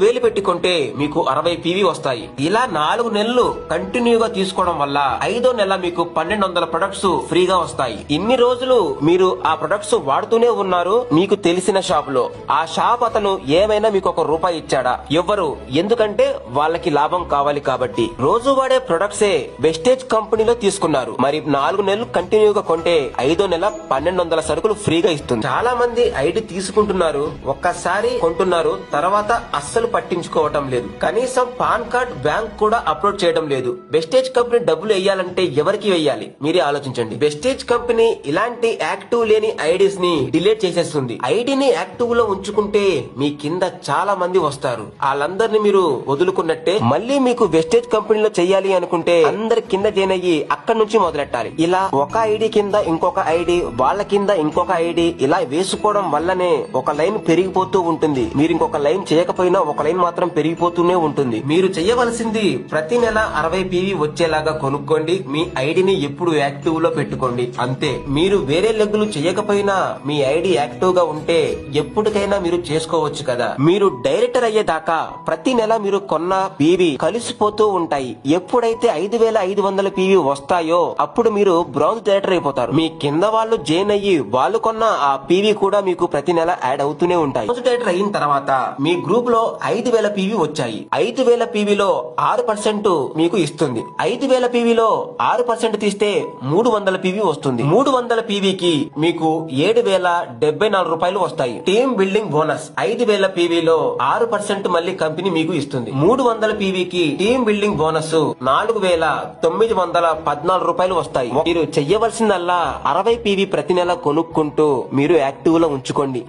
4000 పెట్టుకుంటే మీకు 60 పీవీ వస్తాయి. ఇలా 4 నెలలు కంటిన్యూగా తీసుకోవడం వల్ల 5వ నెల మీకు 1200 ప్రొడక్ట్స్ ఫ్రీగా వస్తాయి. ఇన్ని రోజులు మీరు ఆ ప్రొడక్ట్స్ వాడుతూనే ఉన్నారు మీకు తెలిసిన షాప్ లో. ఆ షాప్ అతను ఏమైనా మీకు ₹1 ఇచ్చాడా? ఎవ్వరు. ఎందుకంటే వాళ్ళకి లాభం కావాలి కాబట్టి. రోజు వాడే ప్రొడక్ట్సే వెస్టేజ్ కంపెనీలో తీసుకున్నారు. మరి 4 నెలలు కంటిన్యూగా కొంటే 5వ నెల 1200 సరుకులు ఫ్రీగా ఇస్తుంది. చాలా మంది ఐడి తీసుకుంటున్నారు, ఒక్కసారి కొంటున్నారు, తర్వాత అస్సలు పట్టించుకోవటం లేదు. కనీసం పాన్ కార్డ్, బ్యాంక్ కూడా అప్లోడ్ చేయడం లేదు. వెస్టేజ్ కంపెనీ డబ్బులు వేయాలంటే ఎవరికి వేయాలి మీరే ఆలోచించండి. వెస్టేజ్ కంపెనీ ఇలాంటి యాక్టివ్ లేని ఐడీస్ ని డిలీట్ చేసేస్తుంది. ఐడిని యాక్టివ్ లో ఉంచుకుంటే మీ కింద చాలా మంది వస్తారు. వాళ్ళందరినీ మీరు వదులుకున్నట్టే. మళ్ళీ మీకు వెస్టేజ్ కంపెనీలో చెయ్యాలి అనుకుంటే అందరి కింద జాయిన్ అయ్యి అక్కడి నుంచి మొదలెట్టాలి. ఇలా ఒక ఐడి కింద ఇంకొక ఐడి, వాళ్ళ కింద ఇంకొక ఐడి, ఇలా వేసుకోవడం వల్లనే ఒక లైన్ పెరిగిపోతూ ఉంటుంది. మీరు ఇంకొక లైన్ చేయకపోయినా ఒక లైన్ మాత్రం పెరిగిపోతూనే ఉంటుంది. మీరు చేయవలసింది ప్రతి నెల 60 పీవీ వచ్చేలాగా కొనుక్కోండి. మీ ఐడిని ఎప్పుడు యాక్టివ్ లో పెట్టుకోండి, అంతే. మీరు వేరే లెగ్గులు చేయకపోయినా మీ ఐడి యాక్టివ్ గా ఉంటే ఎప్పటికైనా మీరు చేసుకోవచ్చు కదా. మీరు డైరెక్టర్ అయ్యేదాకా ప్రతి నెల మీరు కొన్న పీవీ కలిసిపోతూ ఉంటాయి. ఎప్పుడైతే 5500 పీవీ వస్తాయో అప్పుడు మీరు బ్రౌన్స్ డైరెక్టర్ అయిపోతారు. మీ కింద వాళ్ళు జాయిన్ అయ్యి వాళ్ళు కొన్న ఆ పీవీ కూడా మీకు ప్రతి నెల యాడ్ అవుతూనే ఉంటాయి. బ్రౌన్స్ డైరెక్టర్ అయిన తర్వాత మీ గ్రూప్ లో 5000 పీవీ వచ్చాయి. 5000 పీవీలో 6% మీకు ఇస్తుంది. 5000 పీవీలో 6% తీస్తే 300 పీవీ వస్తుంది. 300 పీవీకి మీకు ₹7074 వస్తాయి. టీమ్ బిల్డింగ్ బోనస్ 5000 పీవీలో 6% మళ్ళీ కంపెనీ మీకు ఇస్తుంది. 300 పీవీకి టీమ్ బిల్డింగ్ బోనస్ ₹4914 వస్తాయి. మీరు చెయ్యవలసిందల్లా 60 పీవీ ప్రతి నెల కొనుక్కుంటూ మీరు యాక్టివ్ లో ఉంచుకోండి.